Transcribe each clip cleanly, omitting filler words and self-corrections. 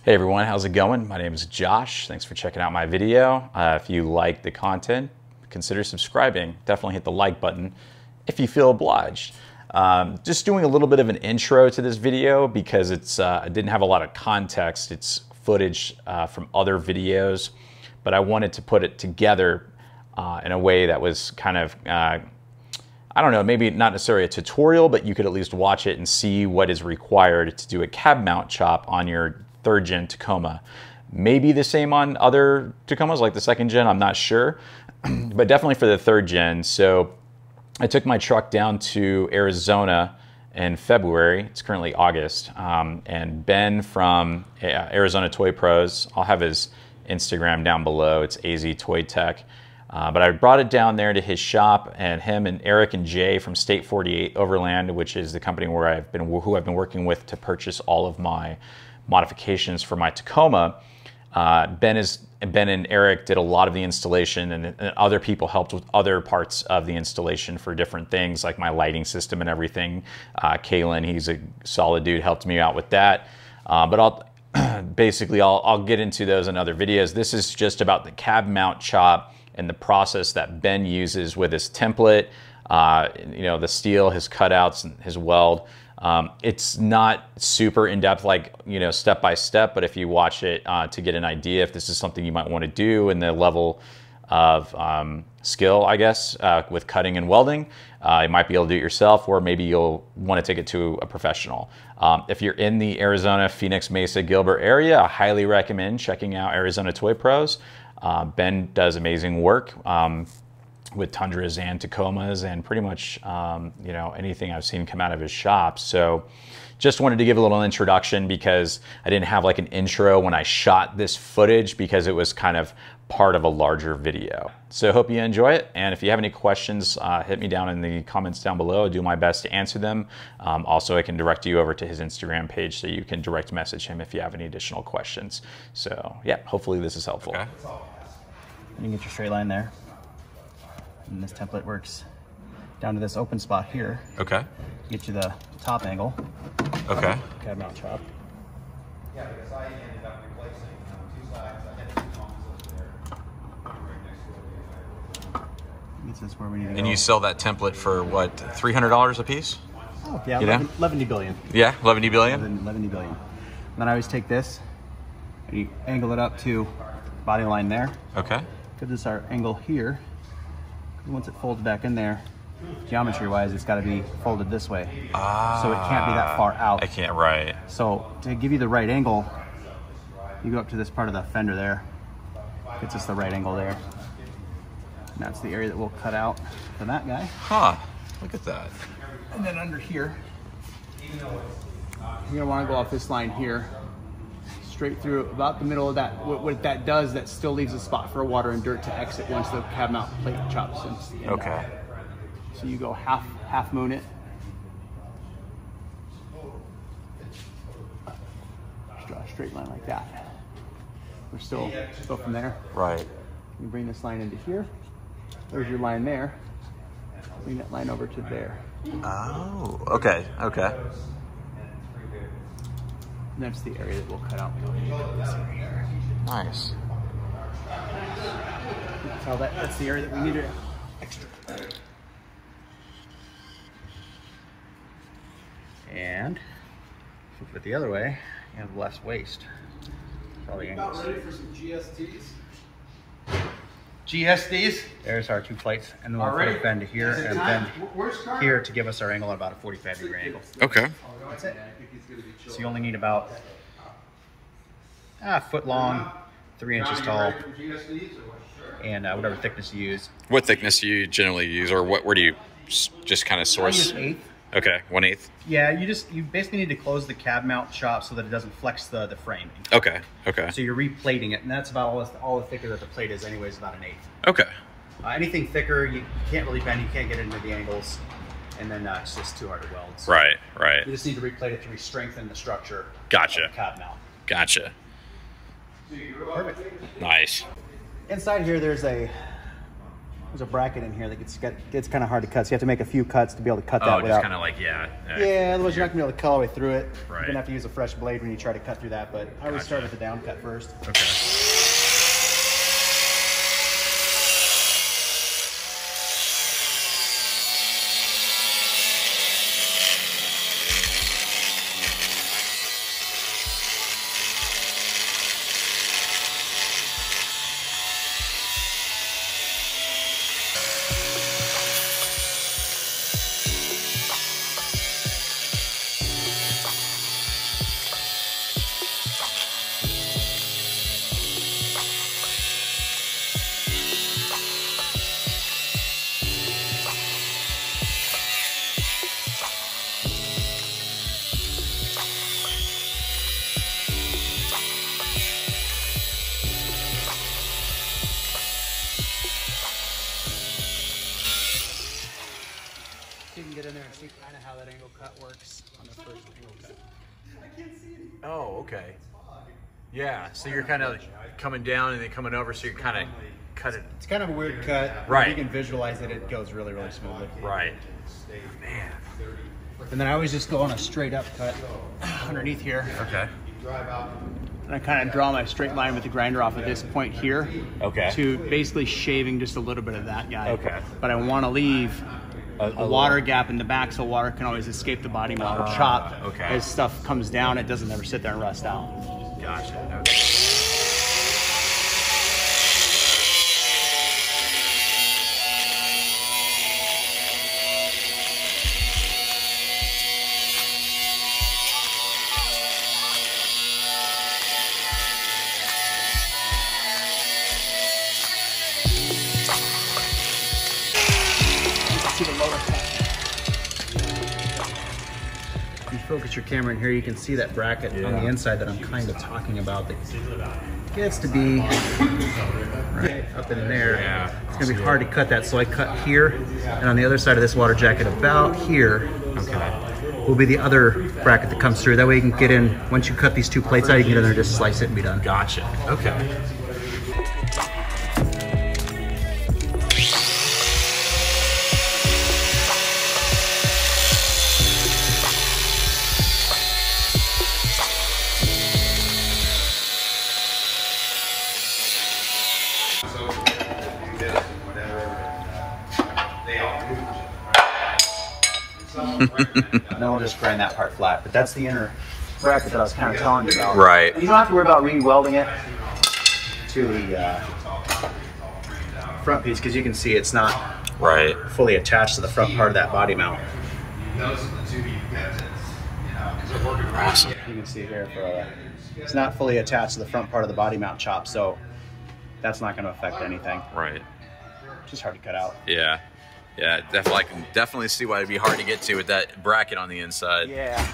Hey everyone, how's it going? My name is Josh. Thanks for checking out my video. If you like the content, consider subscribing. Definitely hit the like button if you feel obliged. Just doing a little bit of an intro to this video because I didn't have a lot of context. It's footage from other videos, but I wanted to put it together in a way that was kind of, I don't know, maybe not necessarily a tutorial, but you could at least watch it and see what is required to do a cab mount chop on your 3rd gen Tacoma. Maybe the same on other Tacomas like the 2nd gen, I'm not sure, but definitely for the 3rd gen. So I took my truck down to Arizona in February. It's currently August. And Ben from Arizona Toy Pros, I'll have his Instagram down below. It's AZ Toy Tech. But I brought it down there to his shop, and him and Eric and Jay from State 48 Overland, which is the company where who I've been working with to purchase all of my modifications for my Tacoma. Ben and Eric did a lot of the installation, and other people helped with other parts of the installation for different things like my lighting system and everything. Kalen, he's a solid dude, helped me out with that. But I'll get into those in other videos. This is just about the cab mount chop and the process that Ben uses with his template, the steel, his cutouts, and his weld. It's not super in-depth, like, step by step, but if you watch it to get an idea if this is something you might want to do in the level of skill, I guess, with cutting and welding, you might be able to do it yourself, or maybe you'll want to take it to a professional. If you're in the Arizona, Phoenix, Mesa, Gilbert area, I highly recommend checking out Arizona Toy Pros. Ben does amazing work with Tundras and Tacomas and pretty much anything I've seen come out of his shop. So just wanted to give a little introduction because I didn't have like an intro when I shot this footage because it was kind of part of a larger video. So I hope you enjoy it, and if you have any questions, hit me down in the comments down below. I'll do my best to answer them. Also, I can direct you over to his Instagram page so you can direct message him if you have any additional questions. So yeah, hopefully this is helpful. Okay. You can get your straight line there. And this template works down to this open spot here. Okay. Get you the top angle. Okay. Cab mount chop. Yeah, because I ended up replacing two sides. I had two consoles there right next to it. Gets us where we need to go. And you sell that template for what, $300 a piece? Oh, yeah, You know? 11 billion. Yeah, 11 billion? 11 billion. And then I always take this and you angle it up to body line there. Okay. Gives us our angle here. Once it folds back in there, geometry-wise, it's got to be folded this way. So it can't be that far out. I can't, right. So to give you the right angle, you go up to this part of the fender there. Gets us the right angle there. And that's the area that we'll cut out for that guy. Huh, look at that. And then under here, you're gonna wanna go off this line here, straight through about the middle of that. What that does, that still leaves a spot for water and dirt to exit once the cab mount plate chops. Okay. So you go half moon it. Just draw a straight line like that. We're still go from there. Right. You bring this line into here. There's your line there. Bring that line over to there. Oh, okay, okay. And that's the area that we'll cut out. This area here. Nice. That's the area that we needed extra. And flip it the other way, you have less waste. All the angles. About ready for some GSTs? GSDs. There's our two plates, and then we'll put a bend to here and bend here to give us our angle at about a 45-degree angle. Okay. That's it. So you only need about a foot long, 3 inches tall, and whatever thickness you use. What thickness do you generally use, or where do you just kind of source? I use 1/8. Okay, 1/8. Yeah, you basically need to close the cab mount chop so that it doesn't flex the framing. Okay, okay. So you're replating it, and that's about all the thicker that the plate is anyways, about 1/8. Okay. Anything thicker, you can't really bend, you can't get into the angles, and then it's just too hard to weld. So Right, right. you just need to replate it to re-strengthen the structure Gotcha. of the cab mount. Gotcha. Perfect. Nice. Inside here, there's a There's a bracket in here that gets kind of hard to cut, so you have to make a few cuts to be able to cut that without. Just kind of like, yeah. Yeah, otherwise you're not gonna be able to cut all the way through it. Right. You're gonna have to use a fresh blade when you try to cut through that, but I always start with the down cut first. Okay. You can get in there and see kind of how that angle cut works on the first angle cut. Oh, okay. Yeah, so you're kind of coming down and then coming over, so you're kind of cut it. It's kind of a weird cut. Right. If you can visualize it, it goes really, really smoothly. Right. Man. And then I always just go on a straight up cut underneath here. Okay. And I kind of draw my straight line with the grinder off at this point here. Okay. To basically shaving just a little bit of that guy. Okay. But I want to leave a water gap in the back so water can always escape the body mount or chop. Okay. As stuff comes down, it doesn't ever sit there and rust out. Gotcha. Okay. See the lower cut. If you focus your camera in here, you can see that bracket on the inside that I'm kind of talking about that gets to be right up in there. Yeah. It's gonna be hard to cut that, so I cut here, and on the other side of this water jacket about here will be the other bracket that comes through. That way you can get in, once you cut these two plates out, you can get in there, just slice it and be done. Gotcha. Okay. And then we'll just grind that part flat. But that's the inner bracket that I was kind of telling you about. Right. You don't have to worry about re-welding it to the front piece because you can see it's not fully attached to the front part of that body mount. Those are the two methods, because they're working awesome. You can see here it's not fully attached to the front part of the body mount chop, so that's not going to affect anything. Right. Just hard to cut out. Yeah. Yeah, definitely. I can definitely see why it'd be hard to get to with that bracket on the inside. Yeah.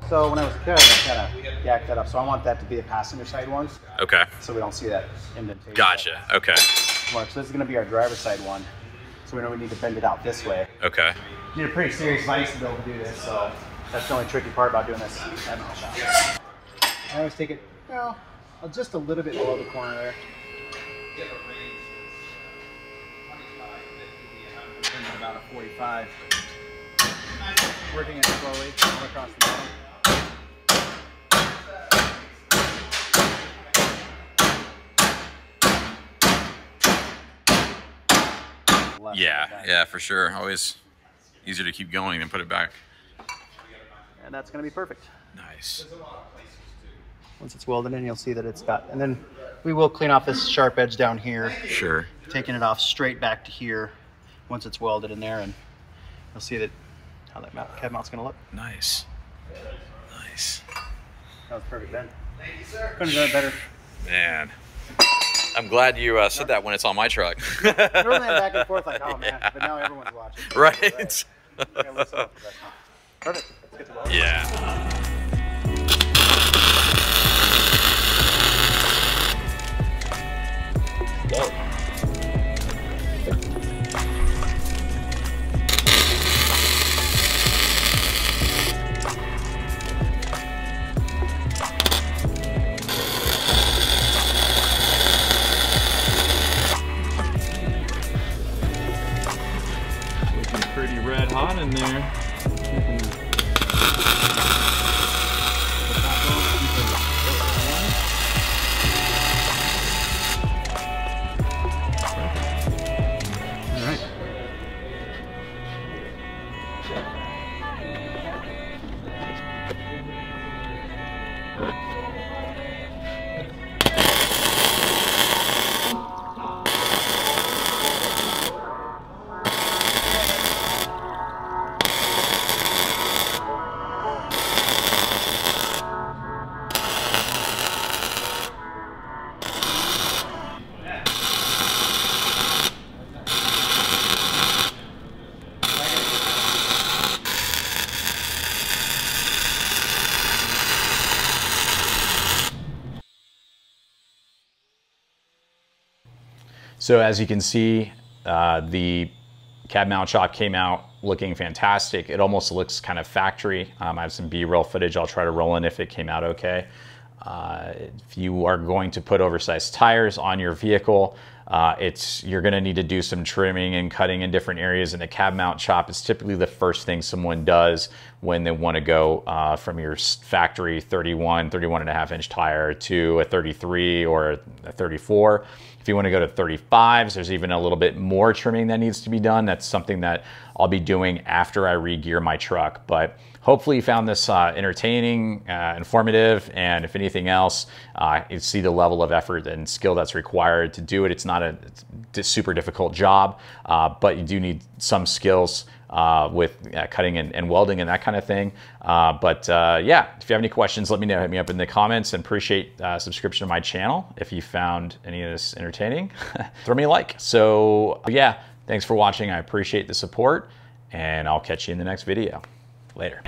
So when I was a kid, I kind of yacked that up. So I want that to be the passenger side one. Okay. So we don't see that indentation. Gotcha. Okay. So this is going to be our driver's side one. So we know we need to bend it out this way. Okay. You need a pretty serious vise to be able to do this. So that's the only tricky part about doing this. I always take it, just a little bit below the corner there. And then about a 45. Working it slowly all across the bottom. last Yeah, time. yeah, for sure. Always easier to keep going than put it back. And that's going to be perfect. Nice. Once it's welded in, you'll see that it's got, and then we will clean off this sharp edge down here. Sure. Taking it off straight back to here once it's welded in there, and you'll see that how that cab mount's going to look. Nice. Nice. That was perfect, Ben. Thank you, sir. Couldn't have done it better. Man. I'm glad you said that when it's on my truck. Normally I'm back and forth like, oh man, but now everyone's watching. Right. Yeah, listen up to that. Perfect. Let's get to welding. Yeah. Go. Looking pretty red hot in there. So as you can see, the cab mount shop came out looking fantastic. It almost looks kind of factory. I have some B-roll footage I'll try to roll in if it came out okay. If you are going to put oversized tires on your vehicle, you're going to need to do some trimming and cutting in different areas, and the cab mount shop is typically the first thing someone does when they want to go from your factory 31 and a half inch tire to a 33 or a 34. If you want to go to 35s, there's even a little bit more trimming that needs to be done. That's something that I'll be doing after I re-gear my truck. But hopefully you found this entertaining, informative, and if anything else, you see the level of effort and skill that's required to do it. It's not a super difficult job, but you do need some skills with cutting and welding and that kind of thing. Yeah, if you have any questions, let me know. Hit me up in the comments, and appreciate subscription to my channel. If you found any of this entertaining, throw me a like. So yeah, thanks for watching. I appreciate the support, and I'll catch you in the next video. Later.